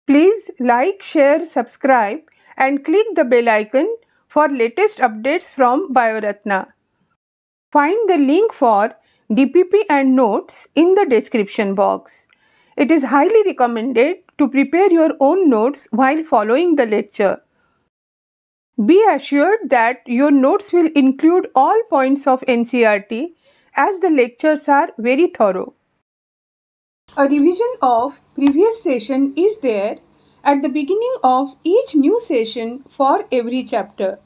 Please like, share, subscribe and click the bell icon for latest updates from Bioratna. Find the link for DPP and notes in the description box. It is highly recommended to prepare your own notes while following the lecture. Be assured that your notes will include all points of NCERT as the lectures are very thorough. A revision of previous session is there at the beginning of each new session for every chapter.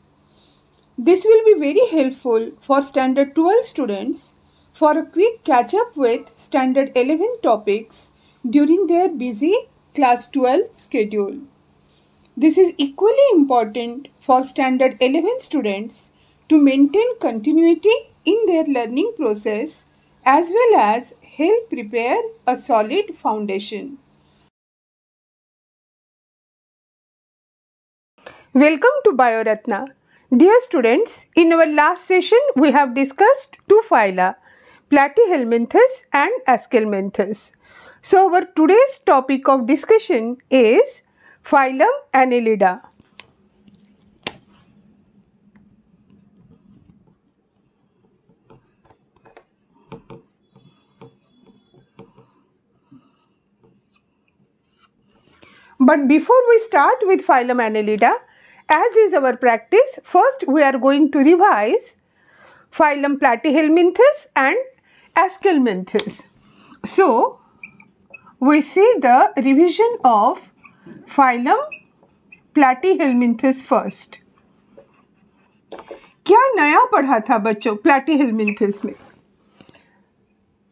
This will be very helpful for Standard 12 students for a quick catch-up with Standard 11 topics during their busy Class 12 schedule. This is equally important for Standard 11 students to maintain continuity in their learning process as well as help prepare a solid foundation. Welcome to Bioratna. Dear students, in our last session we have discussed two phyla, Platyhelminthes and Aschelminthes. So our today's topic of discussion is phylum Annelida. But before we start with phylum Annelida, as is our practice, first we are going to revise phylum Platyhelminthes and Aschelminthes. So, we see the revision of phylum Platyhelminthes first. क्या नया पढ़ा था बच्चों Platyhelminthes में?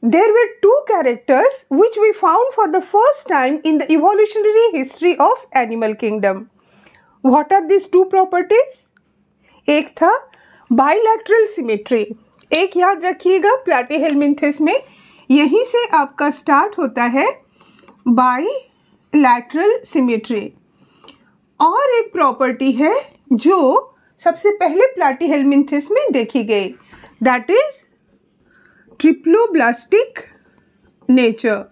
There were two characters which we found for the first time in the evolutionary history of animal kingdom. What are these two properties? एक था bilateral symmetry. एक याद रखिएगा Platyhelminthes में यहीं से आपका स्टार्ट होता है bilateral symmetry. और एक प्रॉपर्टी है जो सबसे पहले Platyhelminthes में देखी गई. That is triploblastic nature.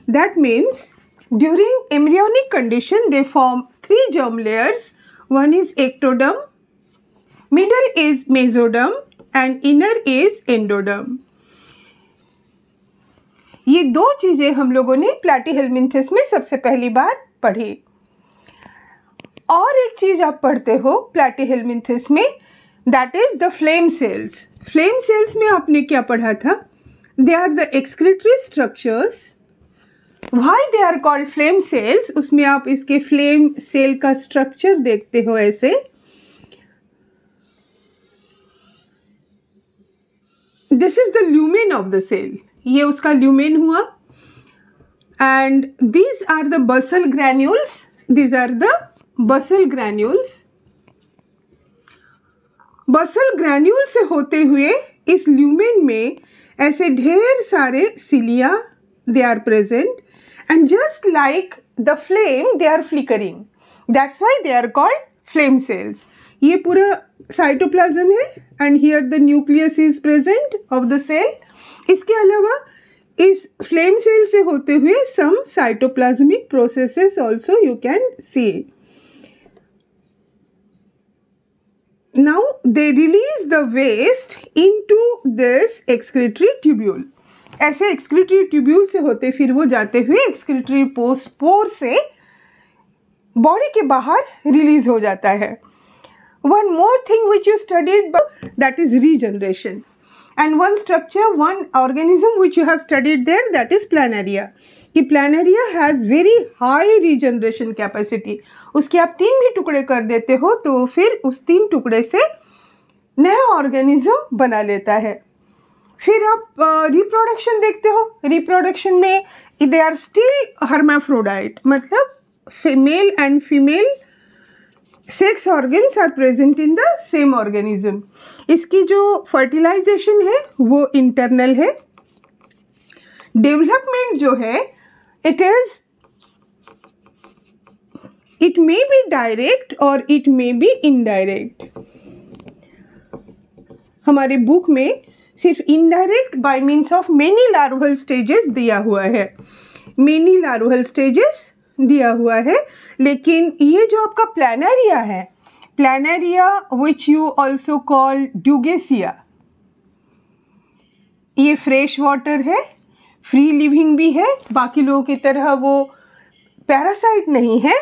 That means during embryonic condition they form three germ layers. One is ectoderm, middle is mesoderm and inner is endoderm. ये दो चीजें हम लोगों ने Platyhelminthes में सबसे पहली बार पढ़ी. और एक चीज आप पढ़ते हो Platyhelminthes में, that is the flame cells. Flame cells में आपने क्या पढ़ा था? They are the excretory structures. Why they are called flame cells? उसमें आप इसके flame cell का structure देखते हो ऐसे. This is the lumen of the cell. ये उसका lumen हुआ. And these are the basal granules. These are the basal granules. Basal granule से होते हुए इस lumen में ऐसे ढेर सारे cilia they are present. And just like the flame, they are flickering. That's why they are called flame cells. ये पूरा cytoplasm है and here the nucleus is present of the cell. इसके अलावा इस flame cell से होते हुए some cytoplasmic processes also you can see. Now they release the waste into this excretory tubule. ऐसे एक्सक्रीटरी ट्यूब्यूल से होते फिर वो जाते हुए एक्सक्रीटरी पोर से बॉडी के बाहर रिलीज हो जाता है. One more thing which you studied that is regeneration and one structure one organism which you have studied there that is planaria. कि planaria has very high regeneration capacity. उसके आप 3 भी टुकड़े कर देते हो तो फिर उस 3 टुकड़े से नया ऑर्गेनिज्म बना लेता है. फिर आप रिप्रोडक्शन देखते हो. रिप्रोडक्शन में दे आर स्टिल हर्माफ्रोडाइट, मतलब female and female sex organs are present in the same organism. इसकी जो फर्टिलाइजेशन है वो इंटरनल है. डेवलपमेंट जो है it may be direct or it may be indirect. हमारे बुक में सिर्फ indirect by means of many larval stages दिया हुआ है. many larval stages दिया हुआ है, लेकिन ये जो आपका प्लानेरिया है, planaria which you also call Dugesia, ये फ्रेश वाटर है, फ्री लिविंग भी है, बाकी लोगों की तरह वो पैरासाइट नहीं है,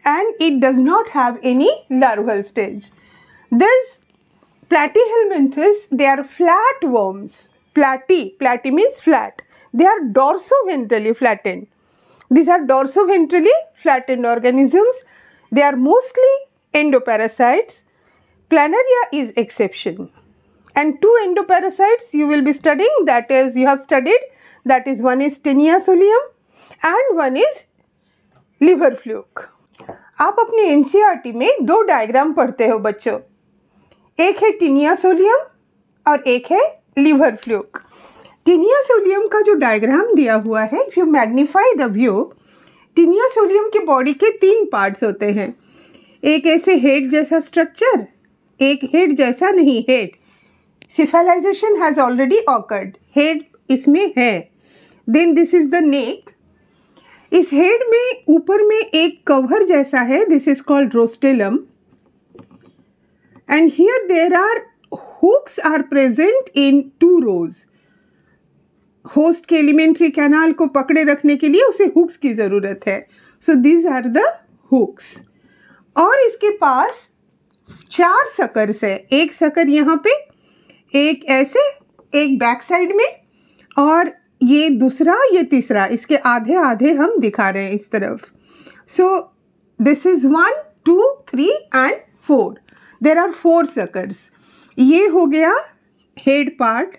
and it does not have any larval stage. This platyhelminthes, they are flat worms. Platy means flat. They are dorsoventrally flattened. These are dorsoventrally flattened organisms. They are mostly endoparasites. Planaria is exception. And two endoparasites you will be studying, that is you have studied, that is one is Taenia solium and one is liver fluke. आप अपने NCERT में दो diagram पढ़ते हो बच्चों, एक है taenia solium और एक है लिवर फ्लूक। टीनिया सोलियम का जो डायग्राम दिया हुआ है, if you magnify the view, taenia solium के बॉडी के 3 पार्ट्स होते हैं, एक ऐसे हेड जैसा स्ट्रक्चर, एक हेड जैसा नहीं, head cephalization has already occurred, head इसमें है। Then this is the neck, इस हेड में ऊपर में एक कवर जैसा है, this is called rostellum, and here there are hooks are present in 2 rows। Host के एलिमेंट्री कैनाल को पकड़े रखने के लिए उसे हुक्स की जरूरत है, so these are the hooks. और इसके पास 4 सकर्स है, एक सकर यहाँ पे, एक ऐसे, एक बैक साइड में, और ये दूसरा, ये तीसरा, इसके आधे आधे हम दिखा रहे हैं इस तरफ। So this is 1, 2, 3 and 4, there are 4 suckers. ये हो गया head part.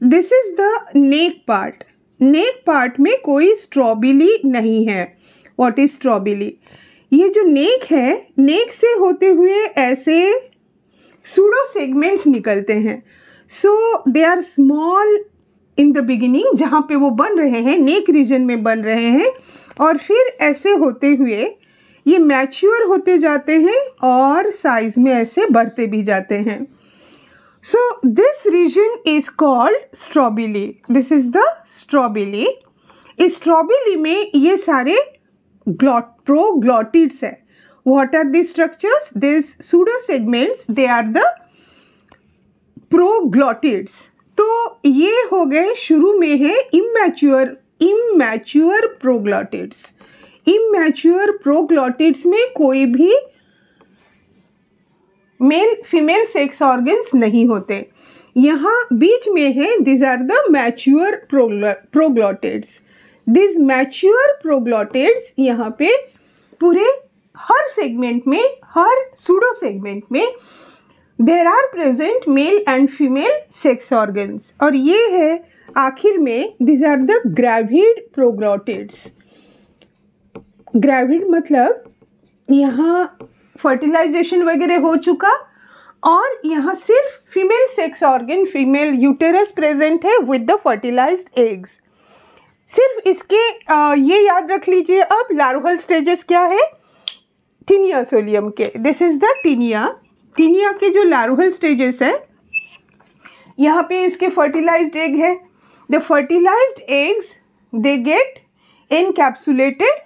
This is the neck part. Neck part में कोई स्ट्रॉबिली नहीं है। What is strobili? ये जो नेक है, नेक से होते हुए ऐसे सूडो सेगमेंट्स निकलते हैं। So they are small in the beginning, जहाँ पे वो बन रहे हैं, नेक रीजन में बन रहे हैं, और फिर ऐसे होते हुए ये मैच्योर होते जाते हैं और साइज में ऐसे बढ़ते भी जाते हैं। So this region is called strobili. This is the strobili. इस स्ट्रॉबिली में ये सारे प्रोग्लॉटिड्स है। What are the structures? This pseudo segments, they are the proglottids. तो ये हो गए, शुरू में है इमैच्योर प्रोग्लॉटिड्स। इमैच्योर प्रोग्लॉटिड्स में कोई भी मेल फीमेल सेक्स ऑर्गन्स नहीं होते। यहाँ बीच में है, this are the mature proglottids. This mature proglottids यहाँ पे पूरे हर सेगमेंट में, हर सूडो सेगमेंट में there are present male and female sex organs. और ये है आखिर में, this are the gravid proglottids. Gravid मतलब यहाँ फर्टिलाइजेशन वगैरह हो चुका और यहाँ सिर्फ female sex organ, female uterus present है विद द फर्टिलाइज्ड एग्स। सिर्फ इसके ये याद रख लीजिए। अब लार्वल स्टेजेस क्या है टीनिया सोलियम के? This is the taenia. Taenia के जो लार्वल स्टेजेस है, यहाँ पे इसके फर्टिलाइज्ड एग है। The fertilized eggs they get encapsulated,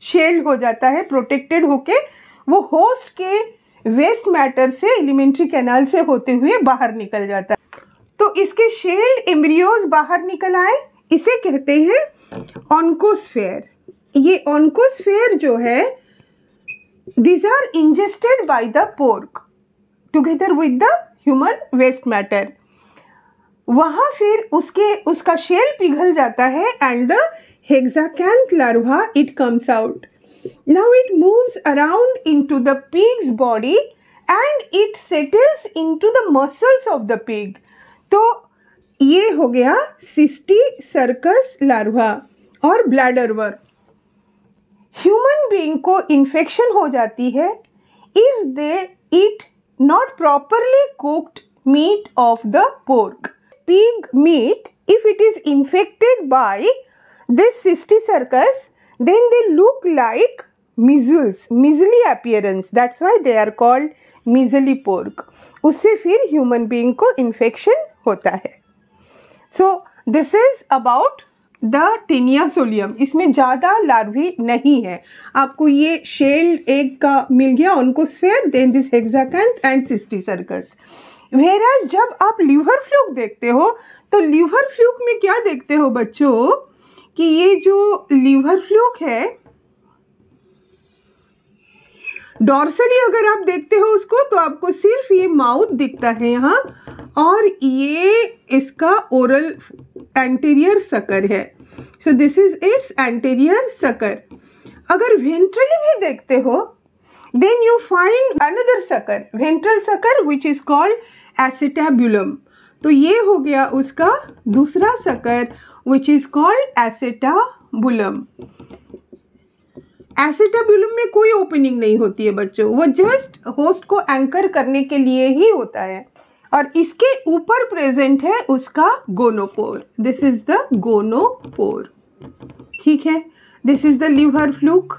shell हो जाता है, प्रोटेक्टेड होके वो होस्ट के वेस्ट मैटर से, एलिमेंट्री कैनाल से होते हुए बाहर निकल जाता है। तो इसके शेल्ड एम्ब्रियोज बाहर निकल आए, इसे कहते हैं ऑन्कोस्फेयर। ये ऑन्कोस्फेयर जो है, these are ingested by the pork together with the human waste matter। वहाँ फिर उसका शेल पिघल जाता है and the hexacanth larva it comes out। Now it moves around into the pig's body and it settles into the muscles of the pig। तो ये हो गया सिस्टिसर्कस लार्वा और ब्लैडर वर्म। ह्यूमन बीइंग को infection हो जाती है if they eat not properly cooked meet of the pork. Pig meet, if it is infected by this cysticercus, then they look like measles, measly appearance, that's why they are called measly pork। उससे फिर human being को infection होता है। So this is about the Taenia solium, इसमें ज़्यादा larvae नहीं है। आपको ये शेल एग का मिल गया ओन्कोस्फेयर, देन दिस हेक्साकैंथ एंड सिस्टीसर्कस। वेराज जब आप लिवर फ्लूक देखते हो तो लिवर फ्लूक में क्या देखते हो बच्चों कि ये जो लिवर फ्लूक है डॉर्सली अगर आप देखते हो उसको तो आपको सिर्फ ये माउथ दिखता है यहाँ, और ये इसका ओरल एंटीरियर सकर है। So this is its anterior sucker. अगर वेंट्रली भी देखते हो then you find another sucker, ventral sucker which is called acetabulum. तो ये हो गया उसका दूसरा sucker which is called acetabulum. Acetabulum में कोई ओपनिंग नहीं होती है बच्चों, वो जस्ट होस्ट को एंकर करने के लिए ही होता है। और इसके ऊपर प्रेजेंट है उसका gonopore, this is the gonopore. ठीक है, this is the liver fluke,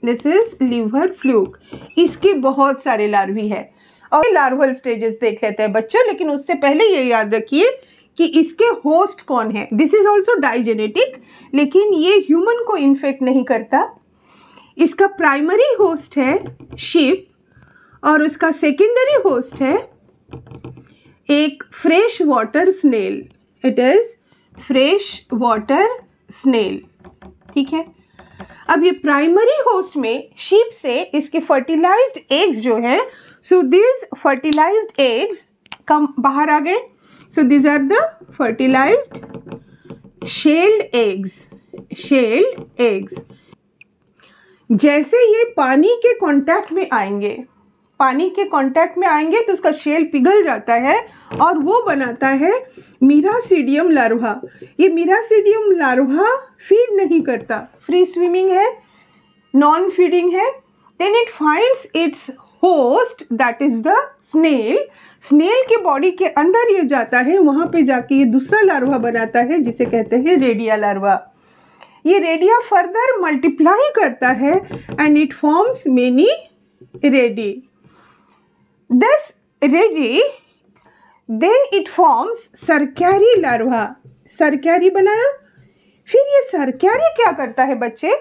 this is liver fluke. इसके बहुत सारे लार्वी है और लार्वल स्टेजेस देख लेते हैं बच्चों, लेकिन उससे पहले ये याद रखिए कि इसके होस्ट कौन है। दिस इज ऑल्सो डाइजेनेटिक, लेकिन ये ह्यूमन को इन्फेक्ट नहीं करता। इसका प्राइमरी होस्ट है शीप और उसका सेकेंडरी होस्ट है एक fresh water snail, it is fresh water snail. ठीक है, अब ये प्राइमरी होस्ट में शीप से इसके फर्टिलाइज्ड एग्स जो है, so this fertilised eggs come बाहर आ गए। So this are the fertilised shelled eggs, shelled eggs. जैसे ये पानी के कांटेक्ट में आएंगे, पानी के कांटेक्ट में आएंगे तो उसका शेल पिघल जाता है और वो बनाता है मीरासीडियम लार्वा। ये मीरासीडियम लार्वा फीड नहीं करता, फ्री स्विमिंग है, नॉन फीडिंग है। Then it finds its host that is the snail. Snail के बॉडी के अंदर ये जाता है, वहाँ पे जाके ये दूसरा लार्वा बनाता है जिसे कहते हैं रेडिया लार्वा। ये रेडिया फर्दर मल्टीप्लाई करता है and it forms many rediae. This rediae then it forms cercariae larva, cercariae बनाया। फिर ये सरक्यारी क्या करता है बच्चे,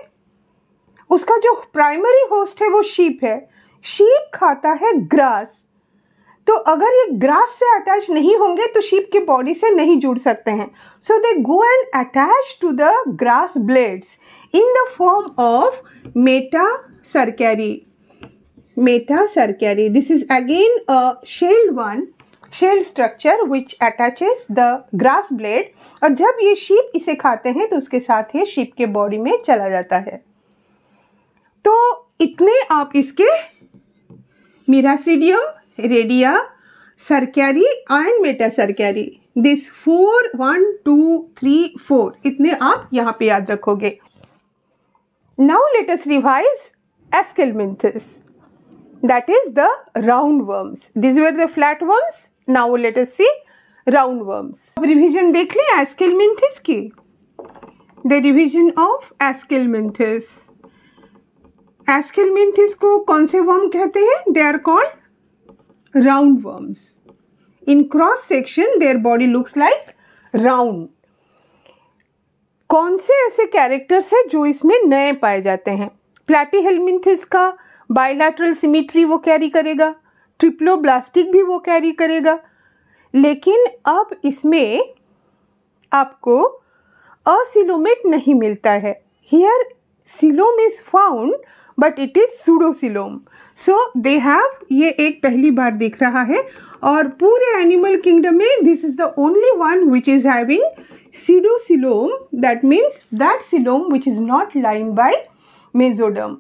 उसका जो प्राइमरी होस्ट है वो शीप है, शीप खाता है ग्रास। तो अगर ये ग्रास से अटैच नहीं होंगे तो शीप के बॉडी से नहीं जुड़ सकते हैं। So they go and attach to the grass blades in the form of metacercariae, metacercariae. This is again a shelled one, shell structure which attaches the grass blade. और जब ये शीप इसे खाते हैं तो उसके साथ ये शीप के बॉडी में चला जाता है। तो इतने आप इसके मीरासीडियम, रेडिया, सरक्यारी एंड मेटासरक्यारी, दिस 4 1 2 3 4 इतने आप यहाँ पे याद रखोगे। Now let us revise Aschelminthes, that is the roundworms. These were the flatworms. Now let us see roundworms. अब रिविजन देख लें एस्केलमिंथस की। The revision of Aschelminthes. Aschelminthes को कौन से वर्म कहते हैं? They are called roundworms. In cross section their body looks like round. कौन से ऐसे कैरेक्टर्स हैं जो इसमें नए पाए जाते हैं? प्लैटीहेलमिंथस का बाइलैटरल सिमेट्री वो कैरी करेगा, ट्रिप्लोब्लास्टिक भी वो कैरी करेगा, लेकिन अब इसमें आपको असिलोमेट नहीं मिलता है। Here coelom is found but it is pseudocoelom. So they have, ये एक पहली बार दिख रहा है और पूरे एनिमल किंगडम में this is the only one which is having pseudocoelom, that means that coelom which is not lined by mesoderm.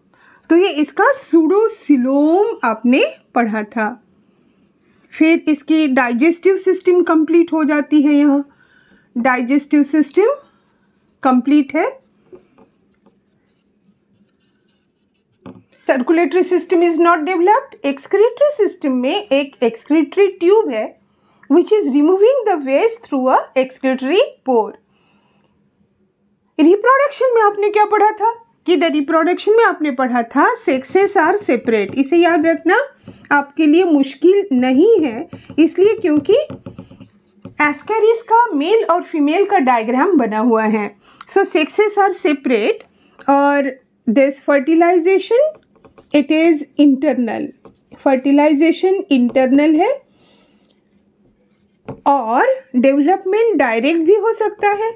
तो ये इसका सूडोसिलोम आपने पढ़ा था। फिर इसकी डाइजेस्टिव सिस्टम कंप्लीट हो जाती है। यहाँ डाइजेस्टिव सिस्टम कंप्लीट है। Circulatory system is not developed. Excretory system में एक एक्सक्रीटरी ट्यूब है which is removing the waste through a excretory pore. Reproduction में आपने क्या पढ़ा था कि द रिप्रोडक्शन में आपने पढ़ा था सेक्सेस आर सेपरेट। इसे याद रखना आपके लिए मुश्किल नहीं है, इसलिए क्योंकि एस्केरिस का मेल और फीमेल का डायग्राम बना हुआ है. सो सेक्सेस आर सेपरेट और this fertilisation it is internal. Fertilisation internal है और डेवलपमेंट डायरेक्ट भी हो सकता है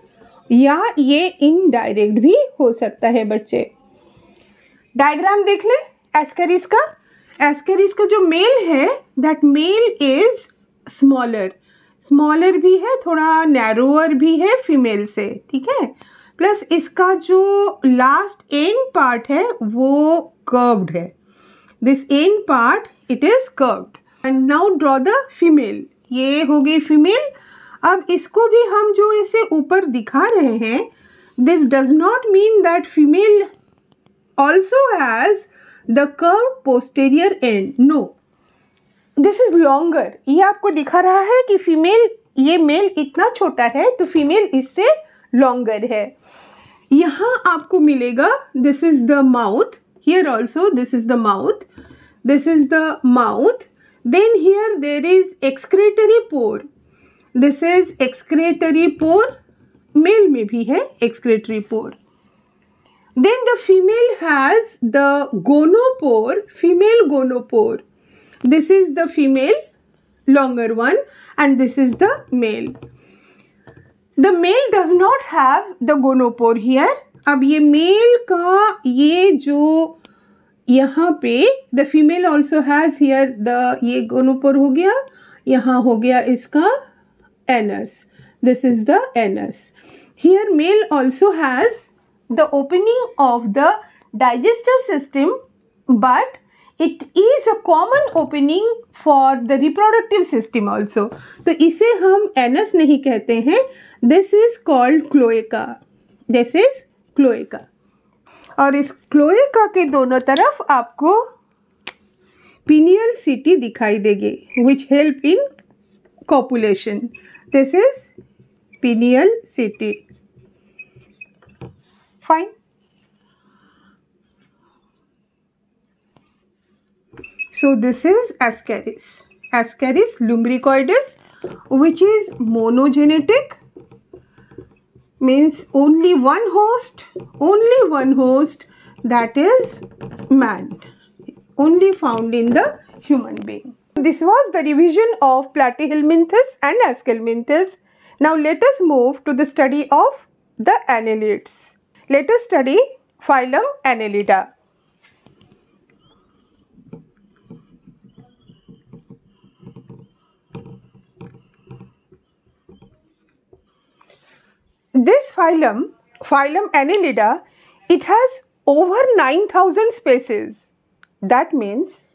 या ये इनडायरेक्ट भी हो सकता है. बच्चे डायग्राम देख लें एस्केरिस का. एस्केरिस का जो मेल है दैट मेल इज स्मॉलर भी है, थोड़ा नैरोअर भी है फीमेल से, ठीक है. प्लस इसका जो लास्ट एंड पार्ट है वो कर्व्ड है. This and part it is curved. And now draw the female. ये हो गई फीमेल. अब इसको भी हम जो इसे ऊपर दिखा रहे हैं, this does not mean that female also has the curve posterior end. No, this is longer. ये आपको दिखा रहा है कि फीमेल, ये मेल इतना छोटा है तो फीमेल इससे लॉन्गर है. यहाँ आपको मिलेगा this is the mouth. Here also this is the mouth. This is the mouth. Then here there is excretory pore. This is excretory pore. Male में भी है excretory pore. Then the female has the gonopore, female gonopore. This is the female, longer one, and this is the male. The male does not have the gonopore here. अब ये male का ये जो यहाँ पे the female also has here the, ये gonopore हो गया, यहाँ हो गया इसका anus. This is the anus. Here male also has the opening of the digestive system but it is a common opening for the reproductive system also. तो इसे हम एनस नहीं कहते हैं. This is called cloaca. This is cloaca. और इस cloaca के दोनों तरफ आपको पिनियल सिटी दिखाई देगी which help in copulation. This is pineal city. Fine. So this is Ascaris. Ascaris lumbricoides which is monogenetic, means only one host, that is man, only found in the human being. This was the revision of Platyhelminthes and Aschelminthes. Now let us move to the study of the annelids. Let us study phylum Annelida. This phylum Annelida, it has over 9,000 species. That means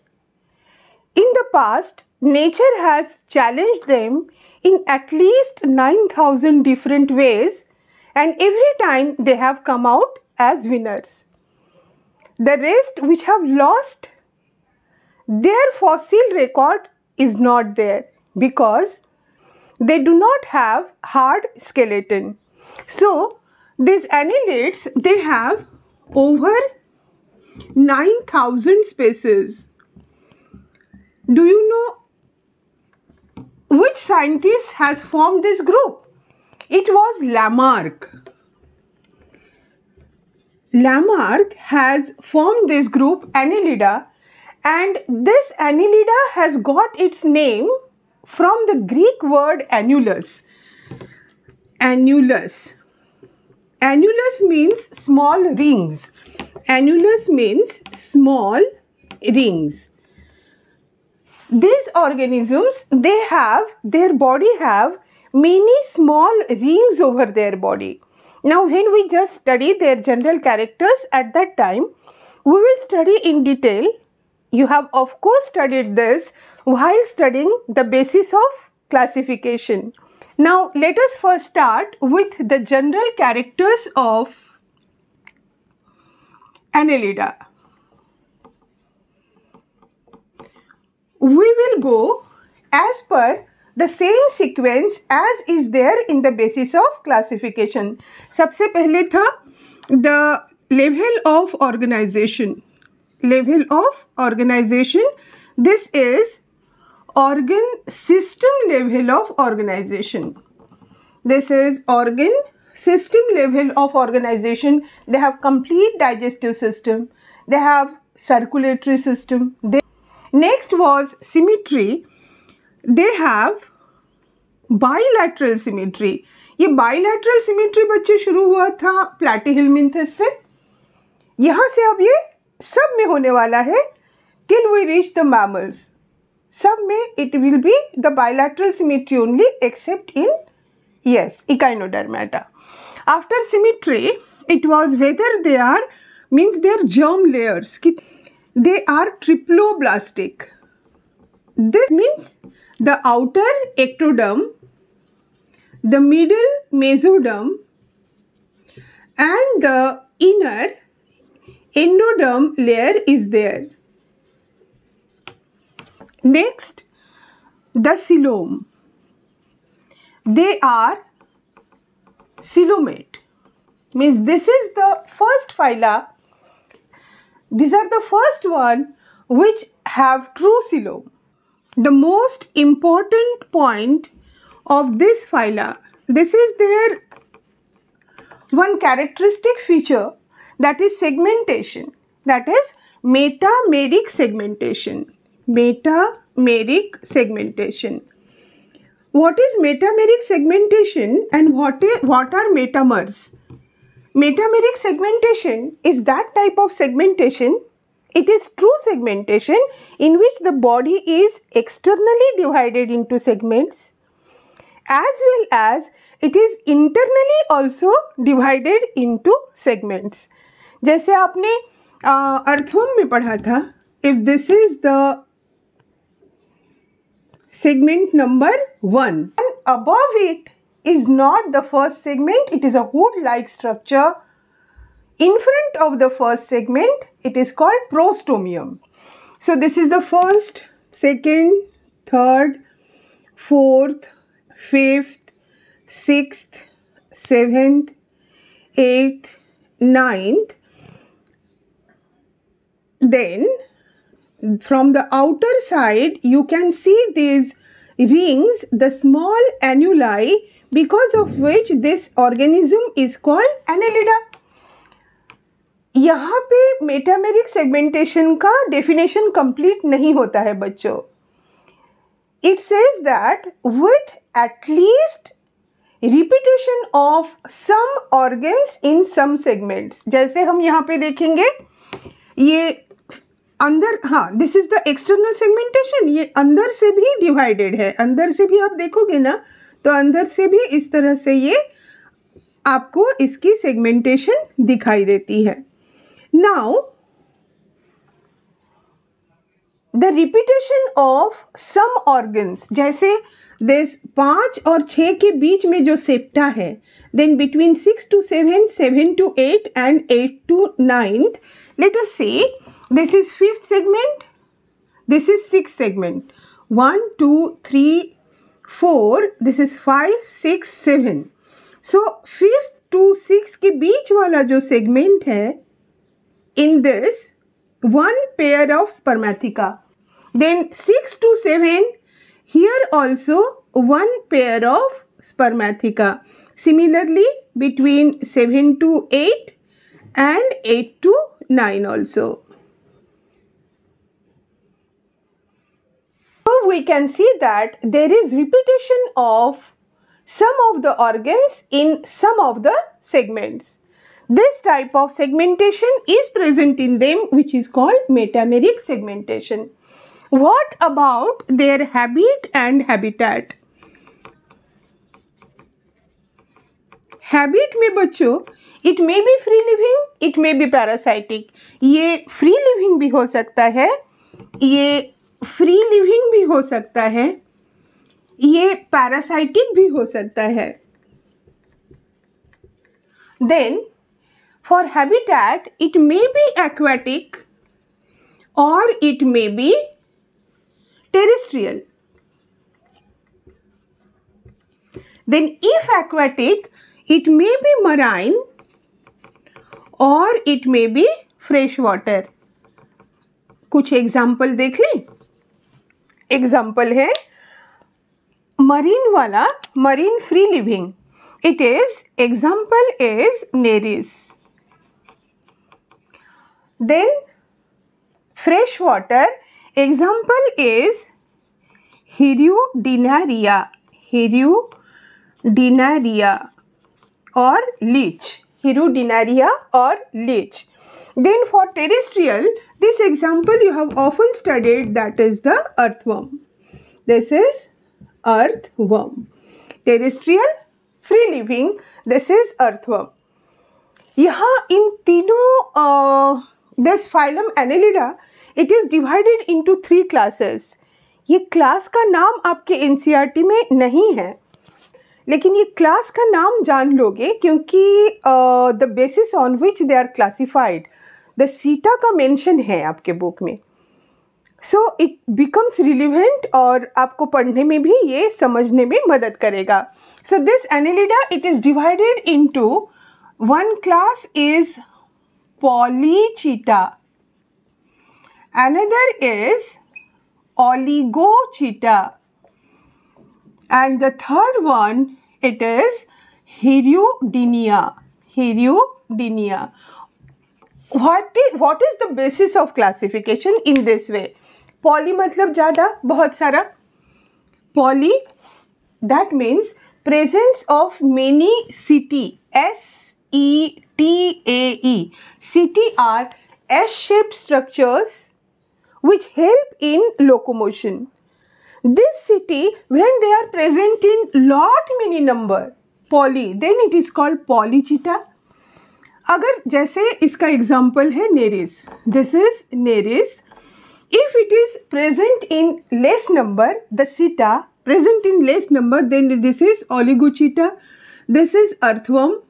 in the past nature has challenged them in at least 9,000 different ways, and every time they have come out as winners. The rest which have lost, their fossil record is not there because they do not have hard skeleton. So these annelids, they have over 9,000 species. Do you know which scientist has formed this group? It was Lamarck. Lamarck has formed this group Annelida, and this Annelida has got its name from the Greek word annulus. Annulus. Annulus means small rings. Annulus means small rings. These organisms, their body have many small rings over their body. Now when we just study their general characters at that time, we will study in detail. You have of course studied this while studying the basis of classification. Now let us first start with the general characters of Annelida. We will go as per the same sequence as is there in the basis of classification. सबसे पहले था the level of organization. Level of organization. This is organ system level of organization. This is organ system level of organization. They have complete digestive system. They have circulatory system. Next was symmetry. They have bilateral symmetry. ये bilateral symmetry बच्चे शुरू हुआ था platyhelminthes से. यहाँ से अब ये सब में होने वाला है till we reach the mammals. सब में it will be the bilateral symmetry only except in echinodermata. After symmetry, it was whether they are means their germ layers. They are triploblastic. This means the outer ectoderm, the middle mesoderm, and the inner endoderm layer is there. Next, the coelom. They are coelomate. Means this is the first phyla. These are the first one which have true coelom. The most important point of this phyla, this is their one characteristic feature, that is segmentation, that is metameric segmentation. Metameric segmentation. What is metameric segmentation and what are metamers? Metameric segmentation is that type of segmentation. It is true segmentation in which the body is externally divided into segments as well as it is internally also divided into segments. जैसे आपने earthworm में पढ़ा था, if this is the segment number 1 and above it is not the first segment, it is a hood-like structure. In front of the first segment, it is called prostomium. So this is the first, second, third, fourth, fifth, sixth, seventh, eighth, ninth. Then from the outer side, you can see these rings, the small annuli, because of which this organism is called Annelida. यहाँ पे metameric segmentation का definition complete नहीं होता है बच्चों. It says that with at least repetition of some organs in some segments. जैसे हम यहाँ पे देखेंगे, ये अंदर, हाँ, this is the external segmentation. ये अंदर से भी डिवाइडेड है. अंदर से भी आप देखोगे ना, तो अंदर से भी इस तरह से ये आपको इसकी सेगमेंटेशन दिखाई देती है. Now the repetition of some organs, जैसे दिस 5 और 6 के बीच में जो सेप्टा है, then between 6 to 7, 7 to 8 and 8 to 9th, let us say this is 5th segment, this is 6th segment, 1, 2, 3, 4, this is 5, 6, 7. So 5th to 6th के बीच वाला जो segment है, in this one pair of spermatheca. Then 6 to 7, here also one pair of spermatheca. Similarly, between 7 to 8 and 8 to 9 also. So we can see that there is repetition of some of the organs in some of the segments. This type of segmentation is present in them, which is called metameric segmentation. What about their habit and habitat? Habit में बच्चों, it may be free living, it may be parasitic. ये free living भी हो सकता है, ये free living भी हो सकता है, ये parasitic भी हो सकता है. Then for habitat, it may be aquatic or it may be terrestrial. Then if aquatic, it may be marine or it may be fresh water. कुछ एग्जाम्पल देख लें. एग्जाम्पल है मरीन वाला, marine free living, it is example is Nereis. Then fresh water, example is Hirudinaria, Hirudinaria or leech, Hirudinaria or leech. Then for terrestrial, this example you have often studied, that is the earthworm. This is earthworm. Terrestrial, free living, this is earthworm. यहाँ इन तीनों this phylum Annelida, it is divided into 3 classes. ये class का नाम आपके NCERT में नहीं है, लेकिन ये क्लास का नाम जान लोगे क्योंकि the basis on which they are classified, the CETA का मेंशन है आपके बुक में. So it becomes relevant और आपको पढ़ने में भी ये समझने में मदद करेगा. So this Annelida, it is divided into one class is Polychaeta. Another is Oligochaeta, and the third one it is Hirudinia. Hirudinia. What is the basis of classification in this way? Poly मतलब ज़्यादा, बहुत सारा. Poly, that means presence of many setae. S-E-T-A-E. Setae are S-shaped structures which help in locomotion. This setae, when they are present in lot many number, poly, then it is called Polychaeta. अगर जैसे इसका example है Nereis, this is Nereis. If it is present in less number, the seta present in less number, then this is Oligochaeta, this is earthworm.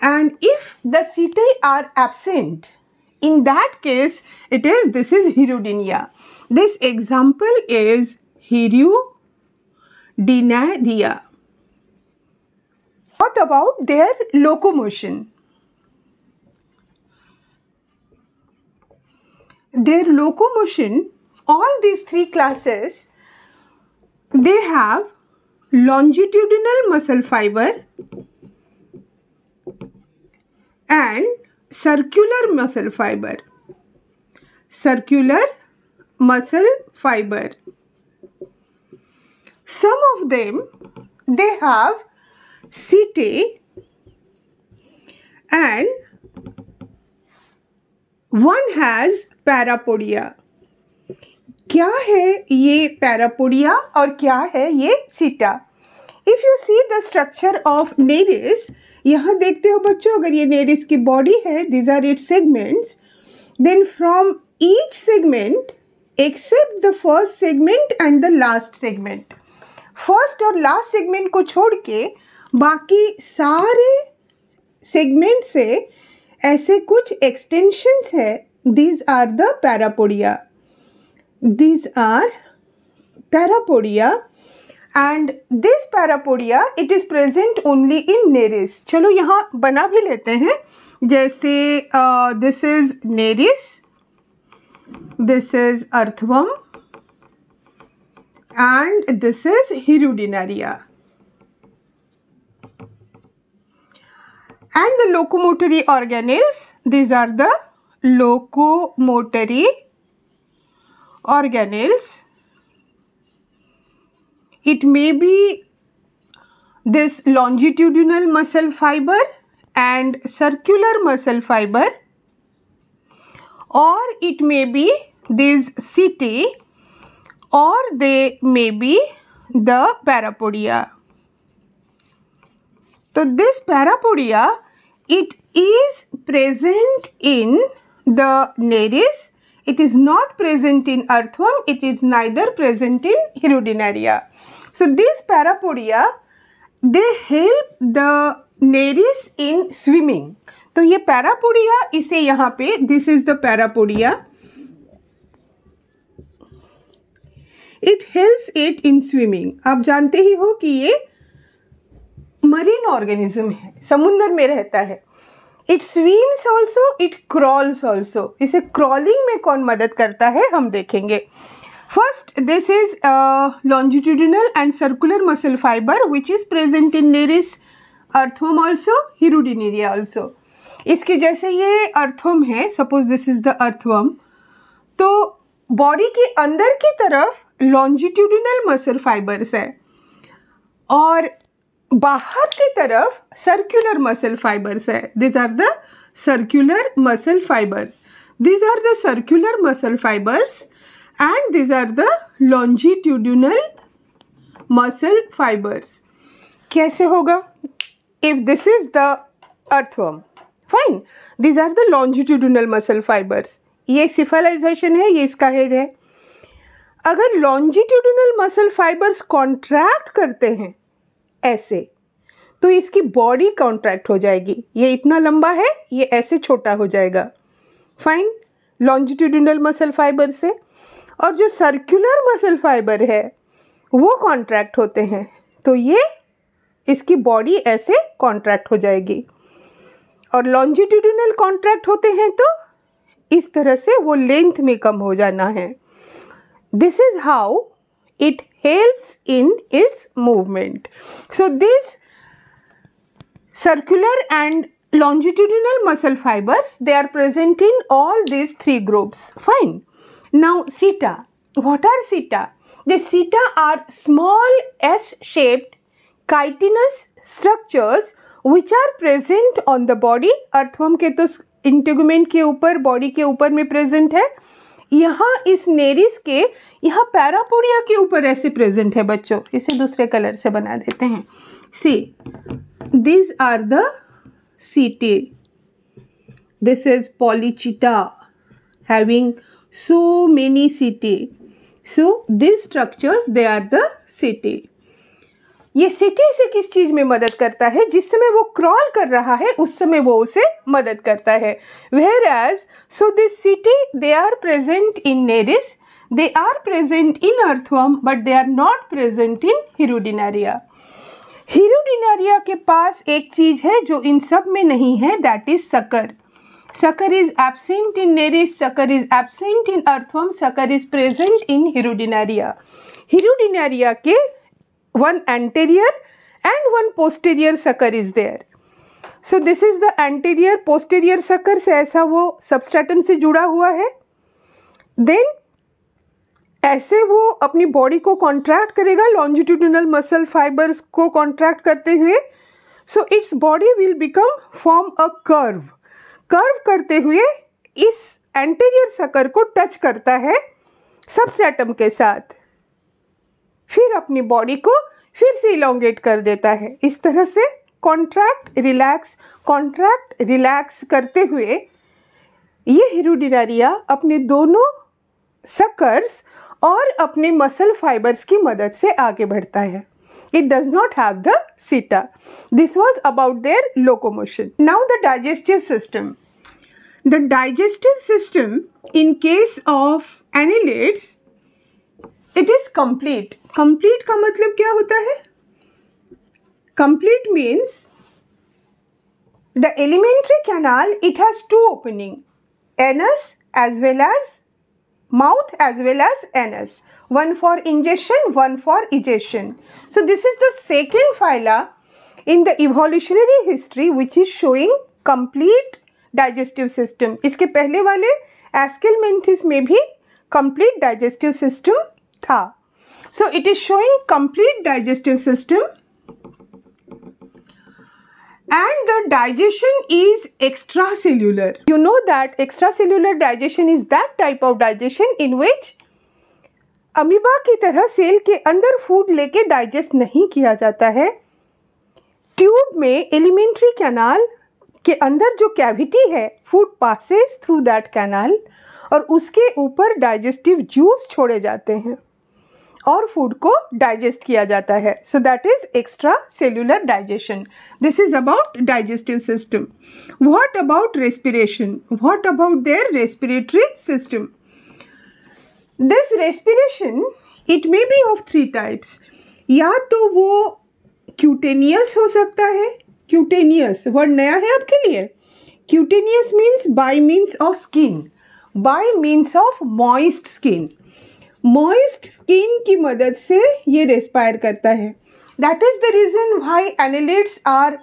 And if the setae are absent, in that case, this is Hirudinia. This example is Hirudinaria. What about their locomotion? Their locomotion, all these 3 classes, they have longitudinal muscle fiber and circular muscle fiber. Circular muscle fiber. Some of them, they have setae and one has parapodia. क्या है ये parapodia और क्या है ये seta? If you see the structure of Nereis, यहाँ देखते हो बच्चों, अगर ये Nereis की body है, these are its segments, then from each segment except the first segment and the last segment, first और last segment को छोड़ के बाकी सारे segment से ऐसे कुछ extensions है, these are the parapodia. These are parapodia. And this parapodia, it is present only in Nereis. चलो यहाँ बना भी लेते हैं. जैसे this is Nereis, this is earthworm, and this is Hirudinaria. And the locomotory organelles, these are the locomotory organelles. It may be this longitudinal muscle fiber and circular muscle fiber, or it may be these setae, or they may be the parapodia. So this parapodia, it is present in the Nereis. It is not present in earthworm. It is neither present in Hirudinaria. So these parapodia, they help the Nereis in swimming. तो ये parapodia, इसे यहाँ पे, this is the parapodia. It helps it in swimming. आप जानते ही हो कि ये मरीन ऑर्गेनिज्म है, समुद्र में रहता है. It swims also, it crawls also. इसे क्रॉलिंग में कौन मदद करता है हम देखेंगे। First, this is longitudinal and circular muscle fibre which is present in Nereis earthworm also, Hirudinaria also. इसके जैसे ये अर्थवर्म है, suppose this is the earthworm, तो बॉडी के अंदर की तरफ लॉन्जिट्यूडिनल मसल फाइबर्स है और बाहर की तरफ सर्कुलर मसल फाइबर्स है। This are the circular muscle fibres, this are the circular muscle fibres and this are the longitudinal muscle fibres. कैसे होगा? If this is the earthworm, fine, this are the longitudinal muscle fibres. ये cephalisation है, ये इसका head है। अगर longitudinal muscle fibres contract करते हैं ऐसे, तो इसकी बॉडी कॉन्ट्रैक्ट हो जाएगी। ये इतना लंबा है, ये ऐसे छोटा हो जाएगा, फाइन, लॉन्जिट्यूडिनल मसल फाइबर से। और जो सर्कुलर मसल फाइबर है वो कॉन्ट्रैक्ट होते हैं, तो ये इसकी बॉडी ऐसे कॉन्ट्रैक्ट हो जाएगी। और लॉन्जिट्यूडिनल कॉन्ट्रैक्ट होते हैं तो इस तरह से वो लेंथ में कम हो जाना है। This is how it helps in its movement. So this circular and longitudinal muscle fibers, they are present in all these three groups. Fine. Now seta. What are seta? The seta are small S-shaped chitinous structures which are present on the body. Earthworm के तो integument के ऊपर, body के ऊपर में present है। यहाँ इस नेरिस के यहाँ पैरापोडिया के ऊपर ऐसे प्रेजेंट है बच्चों। इसे दूसरे कलर से बना देते हैं। See, these are the setae. This is polychaeta having so many setae. So these structures, they are the setae. ये setae से किस चीज में मदद करता है? जिस समय वो क्रॉल कर रहा है उस समय वो उसे मदद करता है। Whereas, so these setae, they are present in neris, they are present in earthworm, but they are not present in hirudinaria. हिरुडिनारिया के पास एक चीज है जो इन सब में नहीं है, that is sucker. Sucker is absent in Nereis, sucker is absent in earthworm, sucker is present in Hirudinaria. Hirudinaria के one anterior and one posterior sucker is there. So this is the anterior posterior sucker से ऐसा वो substratum से जुड़ा हुआ है। Then ऐसे वो अपनी बॉडी को कॉन्ट्रैक्ट करेगा लॉन्जिट्यूडिनल मसल फाइबर्स को कॉन्ट्रैक्ट करते हुए। So its body will become form a curve. Curve करते हुए इस एंटीरियर सकर को टच करता है सबस्ट्रेटम के साथ, फिर अपनी बॉडी को फिर से इलोंगेट कर देता है। इस तरह से कॉन्ट्रैक्ट रिलैक्स करते हुए ये हिरुडिनारिया अपने दोनों सकर्स और अपने मसल फाइबर्स की मदद से आगे बढ़ता है। It does not have the seta. This was about their locomotion. Now the digestive system. The digestive system in case of annelids, it is complete. Complete का मतलब क्या होता है? Complete means the alimentary canal, it has two opening, anus as well as mouth as well as anus, one for ingestion, one for egestion. So this is the second phyla in the evolutionary history which is showing complete digestive system. इसके पहले वाले Aschelminthes में भी complete digestive system था. So it is showing complete digestive system. And the digestion is extracellular. You know that extracellular digestion is that type of digestion in which amoeba की तरह cell के अंदर फूड लेके digest नहीं किया जाता है। ट्यूब में एलिमेंट्री कैनाल के अंदर जो कैविटी है, food passes through that canal और उसके ऊपर डाइजेस्टिव जूस छोड़े जाते हैं और फूड को डाइजेस्ट किया जाता है। So that is extra cellular digestion. This is about digestive system. What about respiration? What about their respiratory system? This respiration it may be of three types. या तो वो क्यूटेनियस हो सकता है। क्यूटेनियस वर्ड नया है आपके लिए। Cutaneous means by means of skin, by means of moist skin. Moist skin की मदद से ये रेस्पायर करता है. That is the reason why annelids are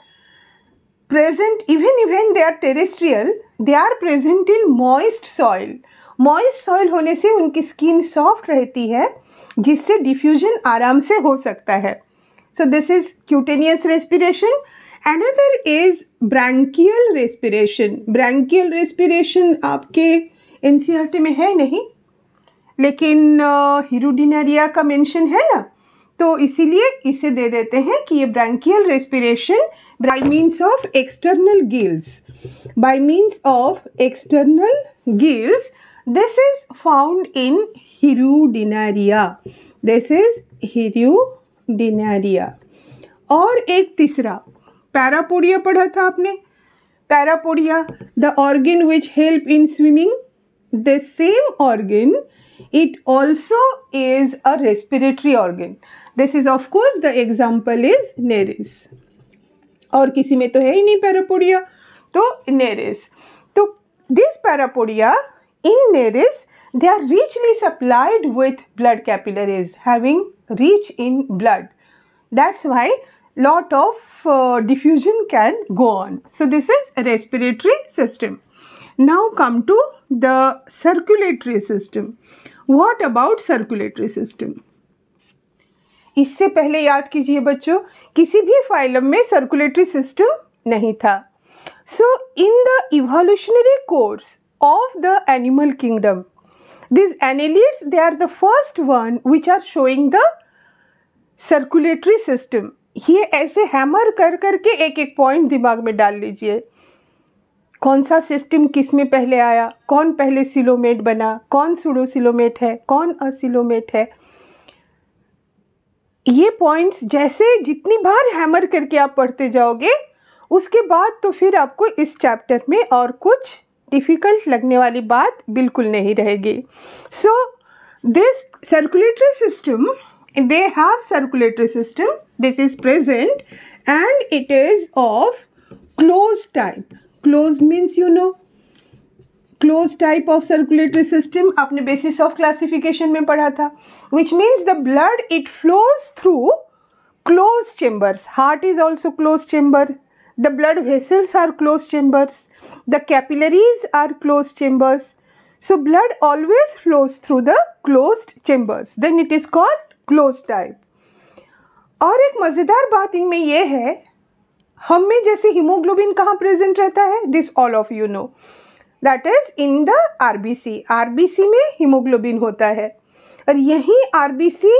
present even when they are terrestrial. They are present in moist soil. Moist soil होने से उनकी skin soft रहती है, जिससे डिफ्यूजन आराम से हो सकता है. So this is cutaneous respiration. Another is branchial respiration. Branchial respiration आपके NCERT में है नहीं, लेकिन हिरुडिनेरिया का मेंशन है ना, तो इसीलिए इसे दे देते हैं कि ये branchial respiration by means of external gills. By means of external gills, this is found in hirudinaria. This is hirudinaria. और एक तीसरा पैरापोडिया पढ़ा था आपने. Parapodia, the organ which help in swimming. The same organ, it also is a respiratory organ. This is of course the example is Nereis. और किसी में तो है ही नहीं पैरापोडिया, तो Nereis. तो this parapodia in Nereis, they are richly supplied with blood capillaries, having rich in blood. That's why lot of diffusion can go on. So this is a respiratory system. Now come to the circulatory system. What about circulatory system? इससे पहले याद कीजिए बच्चों, किसी भी phylum में circulatory system नहीं था. So in the evolutionary course of the animal kingdom, these annelids, they are the first one which are showing the circulatory system. ये ऐसे हैमर कर करके एक एक पॉइंट दिमाग में डाल लीजिए. कौन सा सिस्टम किस में पहले आया, कौन पहले सिलोमेट बना, कौन सूडोसिलोमेट है, कौन असिलोमेट है. ये पॉइंट्स जैसे जितनी बार हैमर करके आप पढ़ते जाओगे, उसके बाद तो फिर आपको इस चैप्टर में और कुछ डिफ़िकल्ट लगने वाली बात बिल्कुल नहीं रहेगी. So this circulatory system, they have circulatory system. This is present and it is of closed type. Closed means you know, closed type of circulatory system आपने basis of classification में पढ़ा था, which means the blood it flows through closed chambers. Heart is also closed chamber. The blood vessels are closed chambers. The capillaries are closed chambers. So blood always flows through the closed chambers. Then it is called closed type. और एक मज़ेदार बात इनमें यह है, हम में जैसे हीमोग्लोबिन कहाँ प्रेजेंट रहता है, this all of you know, that is in the RBC. RBC में हीमोग्लोबिन होता है, और यही RBC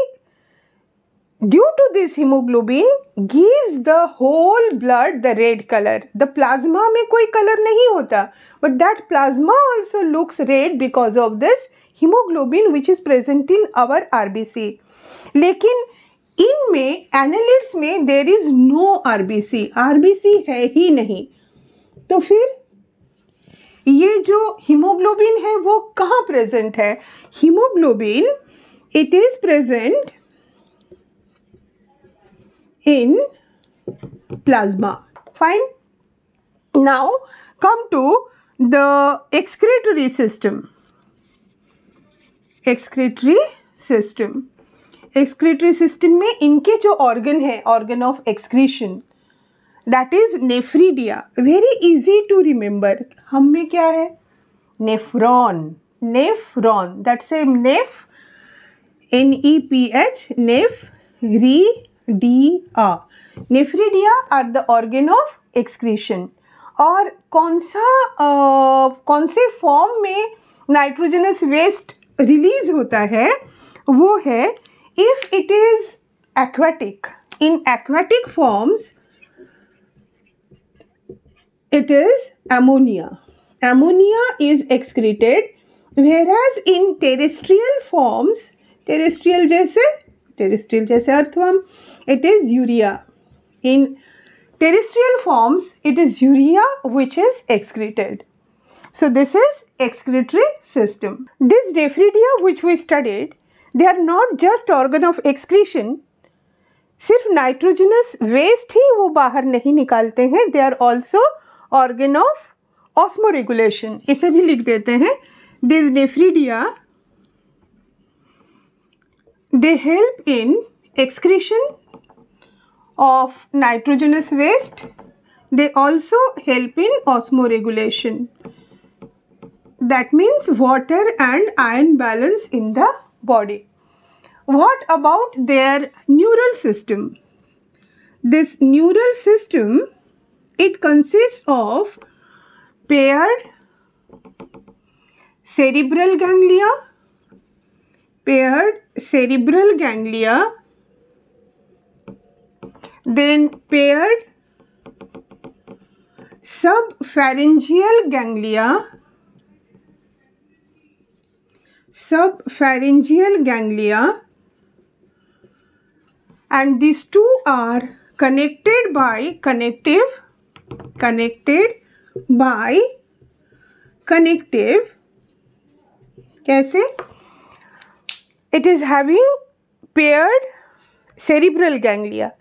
due to this haemoglobin gives the whole blood the red colour. The plasma में कोई कलर नहीं होता, but that plasma also looks red because of this haemoglobin which is present in our RBC. लेकिन इनमें annelids में there is no RBC. RBC है ही नहीं. तो फिर ये जो हीमोग्लोबिन है वो कहाँ प्रेजेंट है? Haemoglobin it is present in plasma. Fine. Now come to the excretory system. Excretory system, excretory system में इनके जो ऑर्गन है, organ of excretion, that is nephridia. Very easy to remember. हम में क्या है? Nephron. Nephron, that's a neph, NEPH, nephridia. Nephridia are the organ of excretion. और कौन से फॉर्म में नाइट्रोजनस वेस्ट रिलीज होता है? वो है if it is aquatic. In aquatic forms it is ammonia. Ammonia is excreted, whereas in terrestrial forms, terrestrial जैसे earthworm, it is urea. In terrestrial forms it is urea which is excreted. So this is excretory system. This nephridia which we studied, they are not just organ of excretion. सिर्फ nitrogenous waste ही वो बाहर नहीं निकालते हैं. They are also organ of osmoregulation, इसे भी लिख देते हैं. This nephridia they help in excretion of nitrogenous waste. They also help in osmoregulation. That means water and ion balance in the body. What about their neural system? This neural system, it consists of paired cerebral ganglia, then paired subpharyngeal ganglia, and these two are connected by connective. कैसे? It is having paired cerebral ganglia.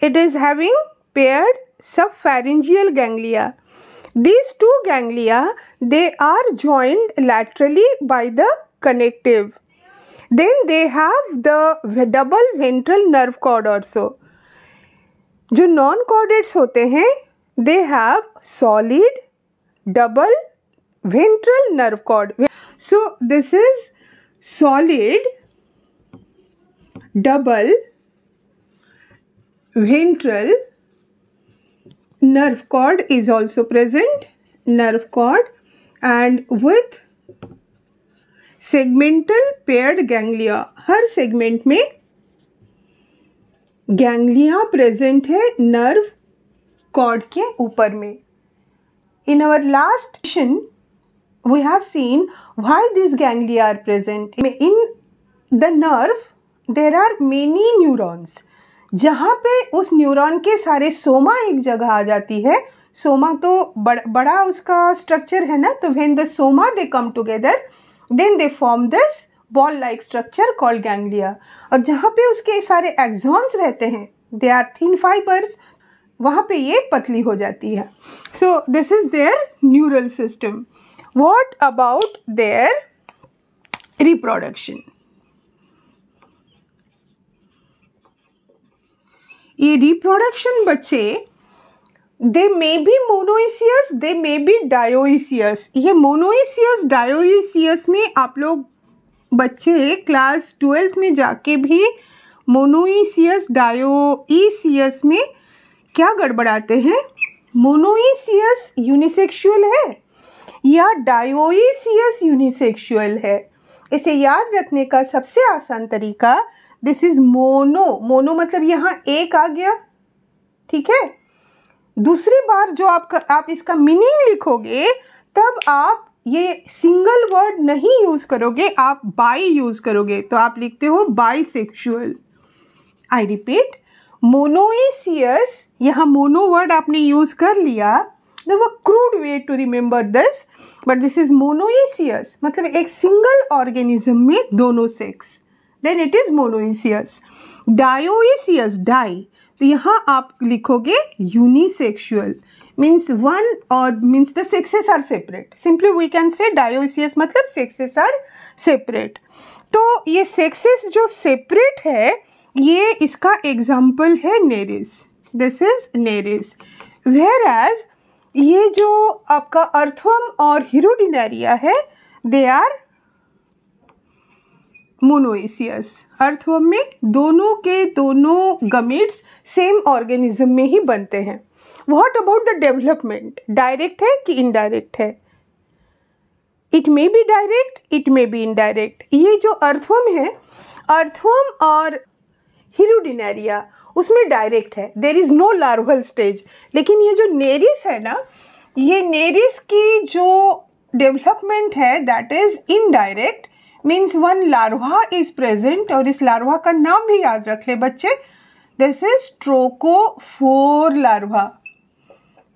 It is having paired subpharyngeal ganglia. These two ganglia, they are joined laterally by the connective. Then they have the double ventral nerve cord also. जो non-chordates होते हैं, they have solid double ventral nerve cord. So this is solid double ventral nerve cord is also present, and with segmental paired ganglia. Her segment में ganglia present है nerve cord के ऊपर में. In our last session, we have seen why these ganglia are present. In the nerve, there are many neurons. जहाँ पे उस neuron के सारे सोमा एक जगह आ जाती है. सोमा तो बड़ा उसका स्ट्रक्चर है ना, तो when the soma they come together, then they form this ball like structure called ganglia. और जहाँ पे उसके सारे axons रहते हैं, they are thin fibers, वहाँ पे ये पतली हो जाती है. So this is their neural system. What about their reproduction? ये reproduction बच्चे, they may be monoecious, they may be dioecious. ये monoecious, dioecious में आप लोग बच्चे क्लास 12th में जाके भी monoecious, dioecious में क्या गड़बड़ाते हैं? monoecious यूनिसेक्सुअल है या dioecious यूनिसेक्सुअल है. इसे याद रखने का सबसे आसान तरीका, दिस इज मोनो मतलब यहाँ एक आ गया, ठीक है. दूसरी बार जो आप इसका मीनिंग लिखोगे, तब आप ये सिंगल वर्ड नहीं यूज करोगे, आप बाई यूज करोगे. तो आप लिखते हो बाइसेक्सुअल. आई रिपीट, मोनोइसियस, यहाँ मोनो वर्ड आपने यूज कर लिया. The crude way to remember this, but this is monoecious, मतलब एक सिंगल ऑर्गेनिज्म में दोनों sex, then it is monoecious. Dioecious, di, तो यहाँ आप लिखोगे unisexual, means one or means the sexes are separate. Simply we can say dioecious मतलब sexes are separate. तो ये sexes जो separate है, ये इसका example है nereis. This is nereis. Whereas ये जो आपका अर्थवर्म और हिरोडिनेरिया है, दे आर मोनोइसियस. अर्थवर्म में दोनों के दोनों गमेट्स सेम ऑर्गेनिज्म में ही बनते हैं. What about the development? Direct है कि इनडायरेक्ट है? It may be direct, it may be indirect. ये जो अर्थवर्म है, अर्थवर्म और हिरोडिनेरिया, उसमें डायरेक्ट है, there is no larval stage. लेकिन ये जो नेरिस है ना, ये नेरिस की जो डेवलपमेंट है, that is indirect. Means one larva is present, और इस लार्वा का नाम भी याद रख ले बच्चे, दिस इज ट्रोकोफोर लार्वा.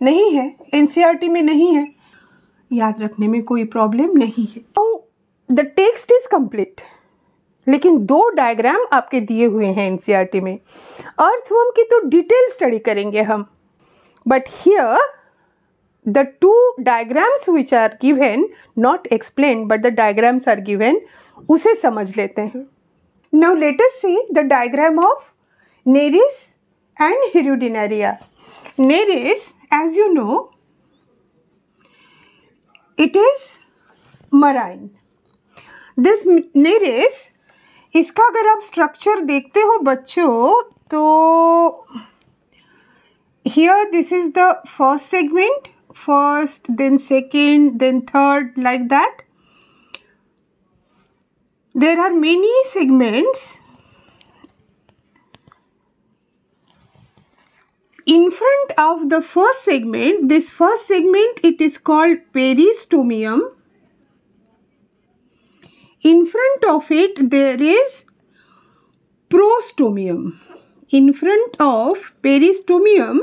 नहीं है, एनसीईआरटी में नहीं है, याद रखने में कोई प्रॉब्लम नहीं है. द टेक्स्ट इज कंप्लीट, लेकिन दो डायग्राम आपके दिए हुए हैं एनसीईआरटी में. अर्थवर्म की तो डिटेल स्टडी करेंगे हम, but here the two diagrams which are given, not explained but the diagrams are given, उसे समझ लेते हैं. Now let us see the diagram of Nereis and Hirudinaria. Nereis, as you know, it is marine. This Nereis, इसका अगर आप structure देखते हो बच्चों तो here this is the first segment, first then second then third, like that. There are many segments. In front of the first segment, this first segment, it is called peristomium. In front of it there is prostomium. In front of peristomium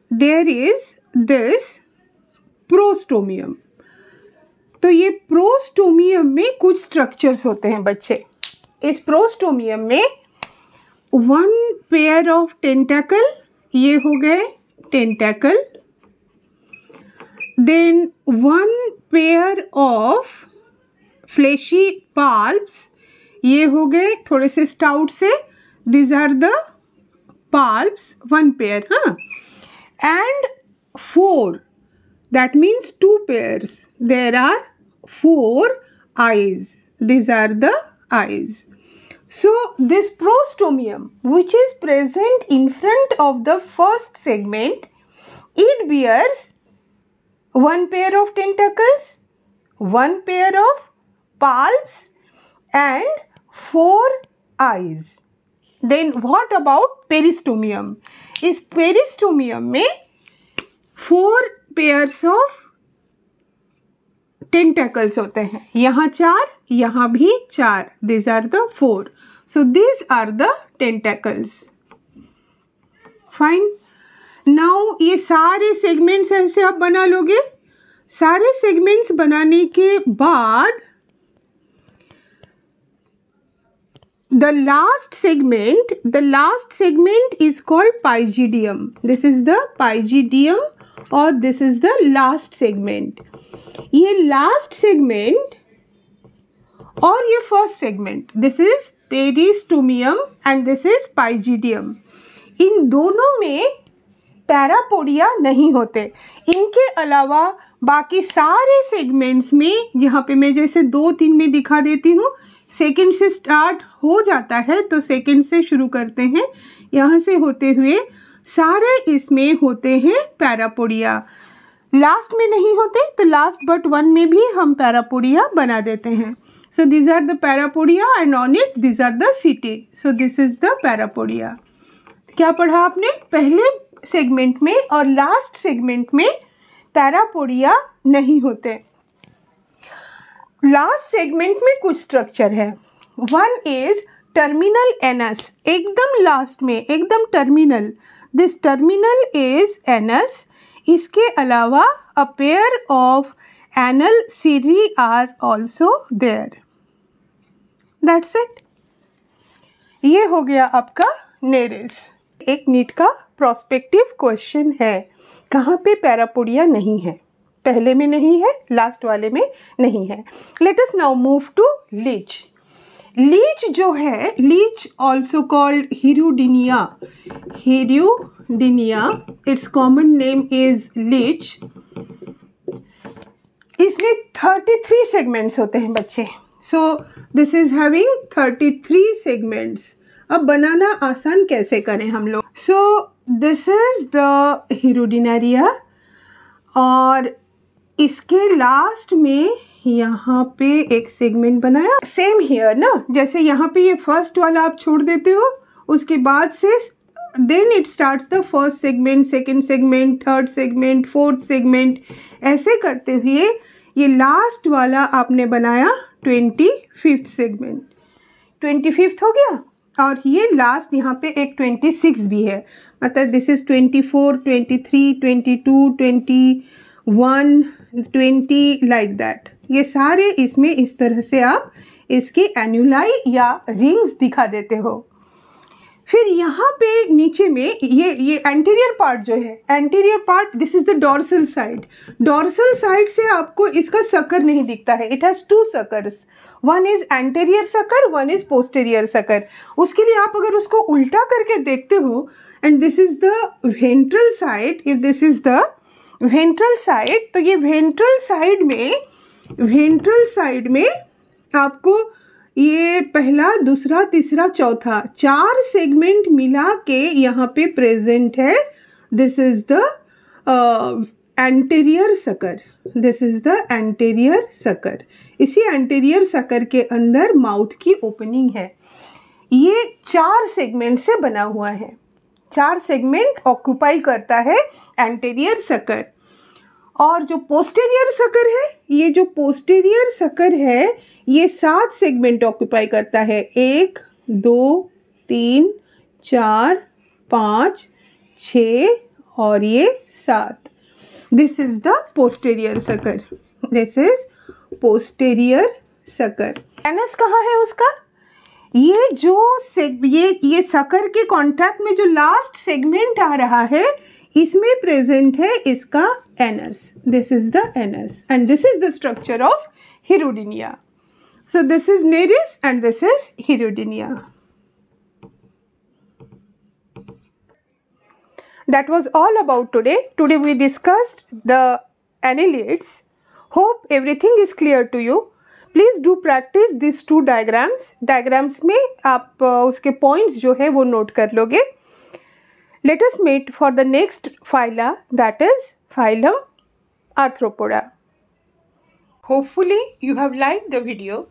there is this prostomium. तो ये prostomium में कुछ structures होते हैं बच्चे. इस prostomium में one pair of टेंटाकल, ये हो गए tentacle, then one pair of fleshy palps, ये हो गए थोड़े से स्टाउट से, these are the palps, one pair, and four, that means two pairs, there are four eyes, these are the eyes. So this prostomium which is present in front of the first segment, it bears one pair of tentacles, one pair of palps and four eyes. Then what about peristomium? इस peristomium में four pairs of tentacles होते हैं. यहाँ चार, यहाँ भी चार. These are the four. So these are the tentacles. Fine. Now ये सारे segments ऐसे आप बना लोगे. सारे segments बनाने के बाद the last segment is called pygidium. This is the pygidium or this is the last segment. ये last segment और ये first segment, this is peristomium and this is pygidium. इन दोनों में पैरापोडिया नहीं होते. इनके अलावा बाकी सारे सेगमेंट्स में, यहाँ पे मैं जैसे 2-3 में दिखा देती हूँ, सेकंड से स्टार्ट हो जाता है तो सेकंड से शुरू करते हैं, यहाँ से होते हुए सारे इसमें होते हैं पैरापोडिया. लास्ट में नहीं होते तो लास्ट बट वन में भी हम पैरापोडिया बना देते हैं. So this are the parapodia and on it this are the setae. So this is the parapodia. क्या पढ़ा आपने? पहले सेगमेंट में और लास्ट सेगमेंट में पैरापोडिया नहीं होते. लास्ट सेगमेंट में कुछ स्ट्रक्चर है. वन इज टर्मिनल एनस, एकदम लास्ट में, एकदम terminal. This terminal is anus. इसके अलावा a pair of anal cirri are also there. That's it. ये हो गया आपका नेरेस. एक नीट का प्रोस्पेक्टिव क्वेश्चन है, कहाँ पे पैरापोडिया नहीं है? पहले में नहीं है, लास्ट वाले में नहीं है. Let us now move to leech. Leech जो है, leech also called Hirudinea. Hirudinea, it's common name is leech. इसमें 33 सेगमेंट्स होते हैं बच्चे. So this is having 33 segments. अब बनाना आसान कैसे करें हम लोग? So this is the Hirudinaria और इसके लास्ट में यहाँ पे एक सेगमेंट बनाया. सेम हियर ना, जैसे यहाँ पे ये फर्स्ट वाला आप छोड़ देते हो, उसके बाद से then it starts the first segment, second segment, third segment, fourth segment. ऐसे करते हुए ये लास्ट वाला आपने बनाया 25th सेगमेंट. 25th हो गया. और ये लास्ट यहाँ पे एक 26 भी है. मतलब दिस इज 24, 23, 22, 21, 20 लाइक दैट. ये सारे इसमें इस तरह से आप इसके एन्युलाई या रिंग्स दिखा देते हो. फिर यहाँ पे नीचे में ये एंटीरियर पार्ट जो है, anterior part, this is the dorsal side. Dorsal side से आपको इसका सकर नहीं दिखता है। It has two suckers, one is anterior sucker, one is posterior sucker. उसके लिए आप अगर उसको उल्टा करके देखते हो, and this is the ventral side, if this is the ventral side, तो ये वेंट्रल साइड में आपको ये पहला, दूसरा, तीसरा, चौथा, 4 सेगमेंट मिला के यहाँ पे प्रेजेंट है। This is the anterior sucker, this is the anterior sucker. इसी एंटीरियर सकर के अंदर माउथ की ओपनिंग है। ये 4 सेगमेंट से बना हुआ है, 4 सेगमेंट ऑक्यूपाई करता है एंटीरियर सकर। और जो पोस्टीरियर सकर है, ये जो पोस्टीरियर सकर है ये 7 सेगमेंट ऑक्यूपाई करता है। 1 2 3 4 5 6 और ये 7। This is the posterior sucker, this is posterior sucker. Anus कहाँ है उसका? ये जो ये सकर के कॉन्ट्रैक्ट में जो लास्ट सेगमेंट आ रहा है, इसमें प्रेजेंट है इसका anus. This is the anus and this is the structure of Hirudinea. So this is nares and this is hirudinia. That was all about today. Today we discussed the annelids. Hope everything is clear to you. Please do practice these 2 diagrams. Diagrams में आप उसके points जो है वो note कर लोगे. Let us meet for the next phyla, that is phylum Arthropoda. Hopefully you have liked the video.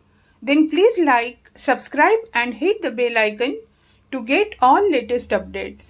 Then please like, subscribe and hit the bell icon to get all latest updates.